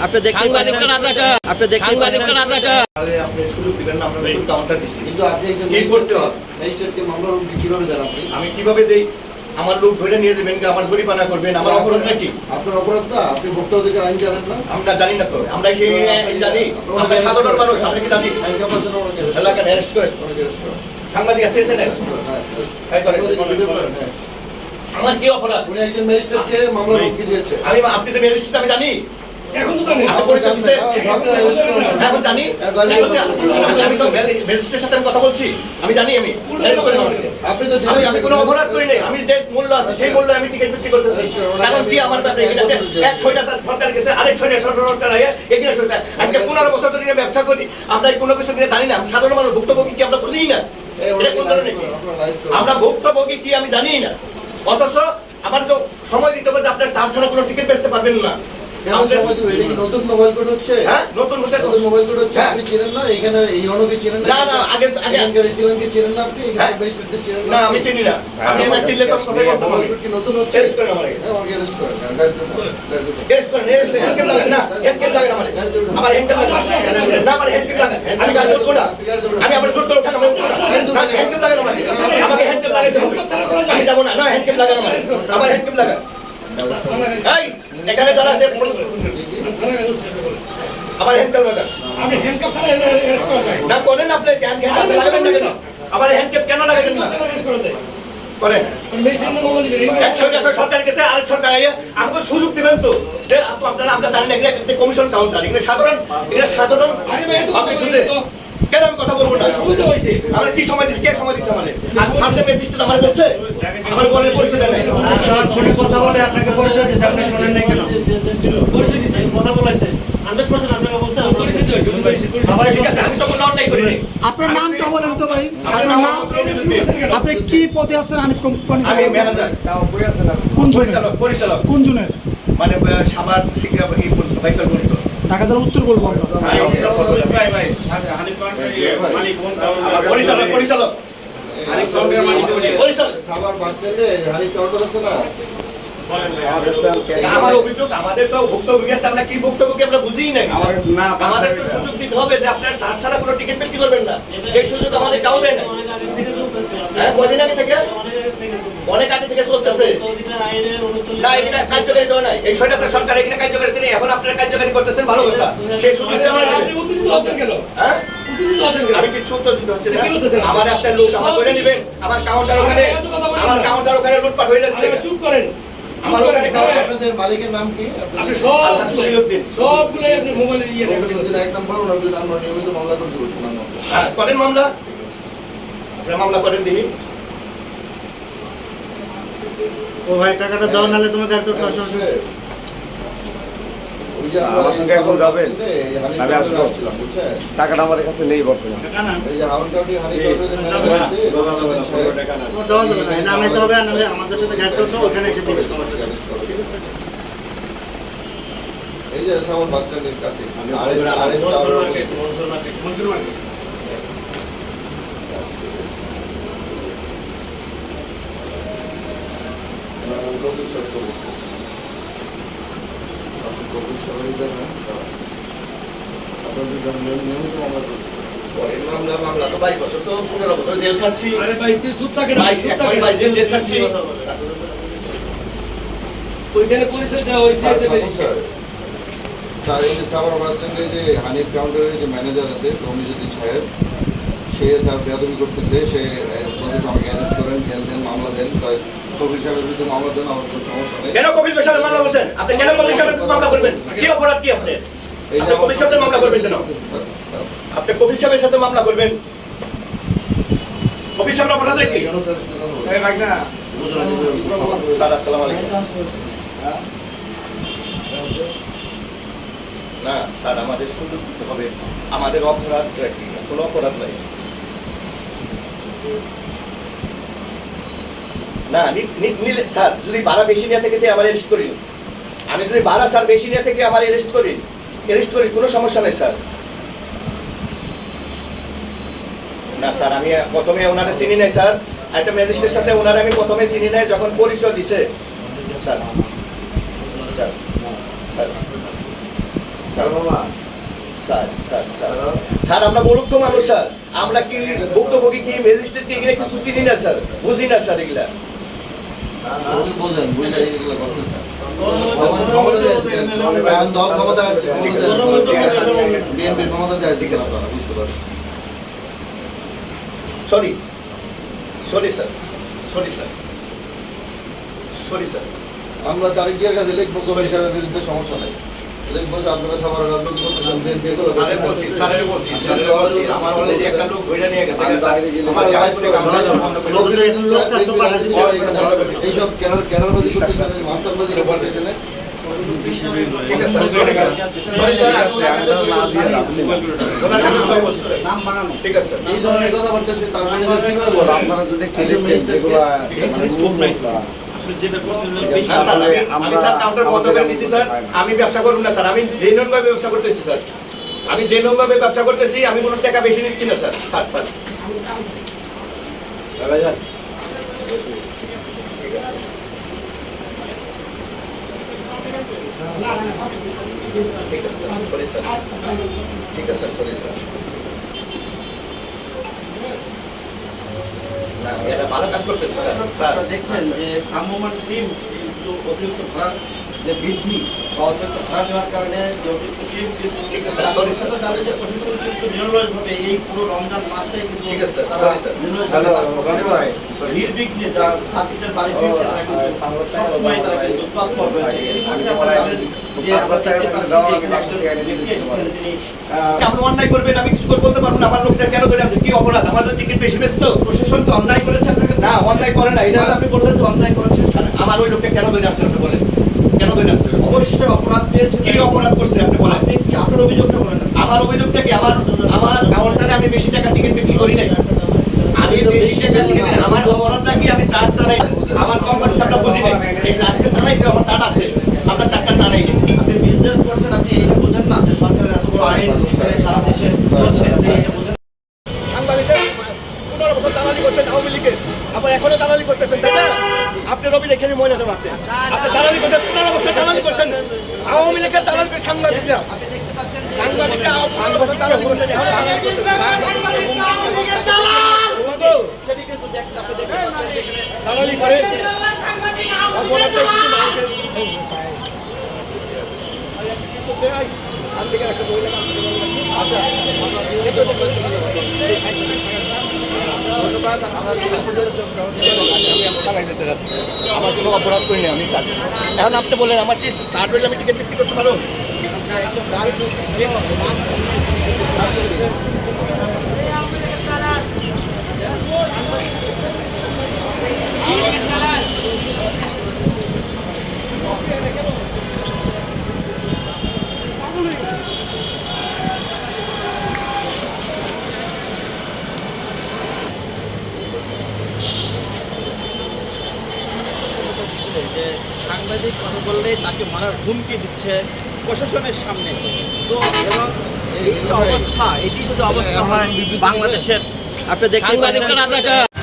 আপনি দেখতে আপনি সুযোগ দিবেন না, আমরা কাউন্টার দিচ্ছি, কিন্তু আপনি একজন কি করতে হবে? ম্যাজিস্ট্রেটকে মামলা কিভাবে দেন আপনি? আমি কিভাবে দেই? আমার লোক ধরে নিয়ে যাবেন, আমার জরিমানা করবেন, আমার অপরাধটা কি? আপনার অপরাধটা আপনি ভোক্তা অধিকার আইন জানেন না? আমরা জানি না তো, আমরা কি জানি? আমরা সাধারণ মানুষ, আমরা কি জানি? আইন কাপাসের অনেকে এলাকায় অ্যারেস্ট করে সাংবাদিক আছে না? তাই করে আমার কি অপরাধ? উনি একজন ম্যাজিস্ট্রেটকে মামলা রুখে দিয়েছে। আমি আপনি যে ম্যাজিস্ট্রেট আমি জানি, এখন তো জানি আপনি পরিচয় দিছে, এখন জানি। আমি তো ম্যাজিস্ট্রেটের সাথে আমি কথা বলছি, আমি জানি, আমি অ্যারেস্ট করি না আমাকে। আপনি তো আমি কোনো অপরাধ করি নাই, আমি যে মূল্য আছে সেই মূল্য আমি টিকিট বিক্রি করতেছি। কারণ কি আমার ব্যাপারে এখানে আছে এক ছয়টা সরকার গেছে, আরেক ছয়টা সরকার এখানে শুনছে। আজকে 15 বছর ধরে ব্যবসা করি, আমরা কোনো কিছু কিনে জানি না। আমি সাধারণ মানুষ, ভুক্তভোগী কি আমরা বুঝি না? এটা কোন ধরনের কি? আমরা ভুক্তভোগী কি আমি জানি না, অথচ আমার তো সময় দিতে হবে যে আপনার চার্জ ছাড়া কোনো টিকিট বেচতে পারবেন না। নতুন মোবাইল কোড হচ্ছে, হ্যাঁ নতুন মোবাইল কোড হচ্ছে, আপনি চিনেন না? এখানে এই অনকে চিনেন না? না আগে রেসিডেন্টকে চিনেন না আপনি? ম্যাজিস্ট্রেটকে চিনেন না, আমি চিনি না। আমি না চিনলে তো কথাই বলতাম। মোবাইল কোড কি নতুন হচ্ছে? টেস্ট করেন আমারে, আমাকে অ্যারেস্ট করেন। টেস্ট করেন, হ্যান্ডকেপ লাগান না, হ্যান্ডকেপ লাগান আমারে, আমার হ্যান্ডকেপ লাগান না, আমার হ্যান্ডকেপ লাগান। আমি গাড়ি উঠবো না, আমি আমার জোর করে ওঠান, আমি উঠবো না। হ্যান্ডকেপ লাগান আমাকে, আমাকে হ্যান্ডকেপ লাগাতে হবে। আমি যাবো না, না হ্যান্ডকেপ লাগান আমারে, আমার হ্যান্ডকেপ লাগান। এই এখানে যারা আছে আমার হ্যান্ডকেপ লাগান। আপনি হ্যান্ডকাপ ছাড়া অ্যারেস্ট করা যায় না করেন, আপনি হ্যান্ডকেপ লাগাবেন না কেন? আমার হ্যান্ডকেপ কেন লাগাবেন না? অ্যারেস্ট করা যায় করেন। মেশিন মোবাইল দিবেন এক ছয়টা সরকার গেছে, আরেক সরকার আইয়া আমাকে সুযোগ দিবেন তো। আপনারা আমরা জানি না, এগুলো কমিশন কাউন্টার, এগুলো সাধারণ আপনি বুঝে কেন আমি কথা বলবো না? সুবিধা হয়েছে আমার কি সময় দিচ্ছে, কে সময় দিচ্ছে আমাদের? আর সার্জে ম্যাজিস্ট্রেট আমার বলছে আমার বলের পরিচয় দেয় নাই। কথা বলে আপনাকে পরিচয় দিয়েছে, আপনি শোনেন নাই কেন? পরিচয় দিয়েছে কথা বলেছে 100% আপনাকে বলছে। পরিচয় দিয়েছে ঠিক আছে, আমি তখন অন্যায় করি নাই। আপনার নামটা বলেন তো ভাই, আমার আপনার নাম নাম, মোহাম্মদ আপনি কি পদে আছেন হানিফ কোম্পানি? আমি ম্যানেজার, কোন জনের? পরিচালক কোন জনের? মানে সাভার শিক্ষা ভাইকাল বলতো। ঢাকা জেলার উত্তর বলবো আমরা। পরিচালক পরিচালক সাভার বাস স্ট্যান্ডে হানিফ কাউন্টার আছে না? আমার অভিযোগ, আমাদের তো ভুক্তভোগী আছে, আমরা কি ভুক্তভোগী আমরা বুঝিই না। আমাদের তো সুযোগ দিতে হবে যে আপনার চার্জ ছাড়া কোনো টিকিট বিক্রি করবেন না, এই সুযোগ আমাদের কাউ দেয় না। হ্যাঁ, কদিন আগে থেকে, অনেক আগে থেকে চলতেছে না, এখানে কার্যকারী দেওয়া নাই। এই 6টা সরকার এখানে কার্যকারী দিনে, এখন আপনারা কার্যকারী করতেছেন, ভালো কথা। সেই সুযোগ আমরা আপনি দেবেন। উত্তেজিত হচ্ছেন কেন হ্যাঁ, উত্তেজিত হচ্ছেন কেন আমি কিছু উত্তেজিত হচ্ছে না। আমার একটা লোক আমার করে নেবেন, আমার কাউন্টার ওখানে, আমার কাউন্টার ওখানে লুটপাট হয়ে যাচ্ছে। চুপ করেন আমার ওখানে আপনাদের মালিকের নাম কি? আপনি সব আলহাজ কলিলুদ্দিন। সবগুলাই আপনি মোবাইলে ইয়ে রাখবেন যদি এক নাম্বার ওনার নাম নিয়মিত মামলা করতে বলছেন না? হ্যাঁ, করেন মামলা, আপনারা মামলা করেন দেখি। ও ভাই টাকাটা দাও, নাহলে তোমাকে আর তো সমস্যা। ওই যে আমার সঙ্গে এখন যাবেন? হানিফ আমি আসবো। কাউন্টারে আসছিলাম, বুঝছেন? টাকাটা আমাদের কাছে নেই বর্তমানে। এই যে হাউন কাউন্টি হানিফ কাউন্টারে ম্যানেজার আছে, দেওয়া যাবে না, না নিতে হবে, আর নাহলে আমাদের সাথে ঘাট করছো, ওখানে এসে দিবে, সমস্যা নেই। এই যে সাভার বাস স্ট্যান্ডের কাছে আরএস নিয়মিত মামলা করতে করেন মামলা, মামলা তো 22 বছর, তো 15 বছর জেল খাচ্ছি। আরে ভাই চুপ থাকেন 22 জেল খাচ্ছি। ওইখানে পরিচয় দেওয়া হয়েছে যে ম্যাজিস্ট্রেট স্যার, এই যে সাভার বাস স্ট্যান্ডে যে হানিফ কাউন্টারের যে ম্যানেজার আছে রমিজুদ্দিন সাহেব, সে স্যার বেয়াদবি করতেছে। সে বলতেছে আমাকে অ্যারেস্ট করেন, জেল দেন, মামলা দেন, তাই কবির সাহেবের বিরুদ্ধে মামলা দেন, আমার কোনো সমস্যা নেই। কেন কবির সাহেবের মামলা বলছেন? আপনি কেন কবির সাহেবের মামলা করবেন? কি অপরাধ কি আপনি? এই যে আপনি কবির সাহেবের মামলা করবেন কেন? আপনি কবির সাহেবের সাথে মামলা করবেন? কবির সাহেবের অপরাধ কি? স্যার, আসসালামু আলাইকুম। না স্যার, আমাদের সুযোগ দিতে হবে। আমাদের অপরাধ কি? কোনো অপরাধ নাই। না নিলে স্যার, যদি ভাড়া বেশি নিয়ে থেকে আমার অ্যারেস্ট করি, আমি যদি ভাড়া স্যার বেশি নিয়ে থেকে আমার অ্যারেস্ট করি কোনো সমস্যা নেই স্যার। না স্যার, আমি প্রথমে ওনারা চিনি নাই স্যার, একটা ম্যাজিস্ট্রেটের সাথে ওনারা আমি প্রথমে চিনি নাই, যখন পরিচয় দিছে স্যার স্যার স্যার স্যার আমরা মূর্খ মানুষ স্যার, আমরা কি ভুক্তভোগী কি ম্যাজিস্ট্রেট কি এগুলো কিছু চিনি না স্যার, বুঝি না স্যার এগুলা। আপনি বোঝেন, বুঝলে এইগুলো করতেছেন। এখন দল ক্ষমতা আছে, বিএনপির ক্ষমতা দেয়, ঠিক আছে, বুঝতে পারছি। Sorry sir, sorry sir. আমরা তারিখের কাছে লিখবো কমিশনের বিরুদ্ধে, সমস্যা নেই, লিখবো যে আপনারা সবার রাজনীতি করতেছেন, বিএনপি স্যারের বলছি, আমার অলরেডি একটা লোক ধরে নিয়ে গেছে স্যার, আমার গায়ে পড়ে কামড়াছে বন্ধ করে দিয়েছে। এইসব কেনারবাজি করতেছেন, মাস্টারবাজি করতেছেন। ঠিক আছে স্যার, সরি স্যার, ওনার কাছে সব বলছি স্যার। নাম বানানো ঠিক আছে স্যার। এই ধরনের কথা বলতেছে, তার মানে যে কিভাবে বলো? আপনারা যদি একজন ম্যাজিস্ট্রেটকে না স্যার, আমি স্যার কাউন্টার বন্ধ করে দিছি স্যার, আমি ব্যবসা করব না স্যার, আমি জেনুইন ভাবে ব্যবসা করতেছি স্যার, আমি জেনুইন ভাবে ব্যবসা করতেছি, আমি কোনো টাকা বেশি নিচ্ছি না স্যার। স্যার ঠিক আছে ঠিক আছে স্যার, সরি স্যার, ঠিক আছে সরি স্যার। না এটা ভালো কাজ করতেছি স্যার। স্যার আপনারা দেখছেন যে ভ্রাম্যমাণ টিম কিন্তু অতিরিক্ত ভাড়ার যে বৃদ্ধি বা অতিরিক্ত ভাড়া দেওয়ার কারণে যে অতিরিক্ত টিম কিন্তু ঠিক আছে, sorry, sir. তাদের প্রশাসন কিন্তু নিরলসভাবে এই পুরো রমজান মাসটাই কিন্তু ঠিক আছে, sir. তারা Sorry, sir. নিরলসভাবে রনি ভাই, নির্বিঘ্নে যা ছাত্রীদের বাড়ি ফিরছে তারা কিন্তু সবসময় তারা কিন্তু তৎপর রয়েছে। এর মধ্যে আপনারা জানেন যে আমরা দেখতে পাচ্ছি যে এখানে একজন ব্যক্তি এসেছেন, তিনি আপনি অন্যায় করবেন, আমি কিছু করে বলতে পারবো না, আমার লোকটা কেন ধরে আছে, কি অপরাধ, আমার তো টিকিট বেশি বেশ তো। প্রশাসনকে অন্যায় করেছে আপনার কাছে? না অন্যায় করে না, এটা তাহলে আপনি বললেন তো অন্যায় করেছে। আমার ওই লোকটা কেন ধরে আছে আপনি বলেন, কেন ধরে আছে, অবশ্যই অপরাধ পেয়েছে। কি অপরাধ করছে আপনি বলেন। আপনি কি আপনার অভিযোগটা বলেন? আমার অভিযোগটা কি, আমার কাউন্টারে আমি বেশি টাকা টিকিট বিক্রি করি নাই, আমি বেশি টাকা টিকিট, আমার অপরাধটা কি, আমি চার্ট টানাই, আমার কোম্পানিতে আমরা বুঝি নাই, এই চার্টটা টানাই তো আমার চার্ট আছে, আমরা চার্টটা টানাই নি। আপনি বিজনেস করছেন, আপনি এটা বোঝেন না যে সরকারের এত বড় আইন এখানে সারা দেশে চলছে, আপনি এটা বোঝেন না? সাংবাদিকদের 15 বছর দালালি করছেন আওয়ামী লীগের, আবার এখনো দালালি করতেছেন, তাই না? আপনি রবি রেখে মনে দেবো, আপনি দালালি করছেন, 15 বছর দালালি করছেন, আওয়ামী লীগের দালালি করে সাংবাদিকরা, আপনি দেখতে পাচ্ছেন যে সাংবাদিকরা 15 বছর দালালি করছেন, এখনো দালালি করতেছেন। সেটি কিন্তু দেখতে আপনি দেখতে পাচ্ছেন যে এখানে দালালি করে অপরাধের কিছু মানুষের আমার কোনো অপরাধ করিনি, আমি স্টার্ট, এখন আপনি বললেন আমার কি স্টার্ট হলে আমি টিকিট বিক্রি করতে পারো? যে সাংবাদিক কথা বললেই তাকে মারার হুমকি দিচ্ছে প্রশাসনের সামনে। তো এবং এই অবস্থা, এটি যদি অবস্থা হয় বাংলাদেশের, আপনি দেখতে পাচ্ছেন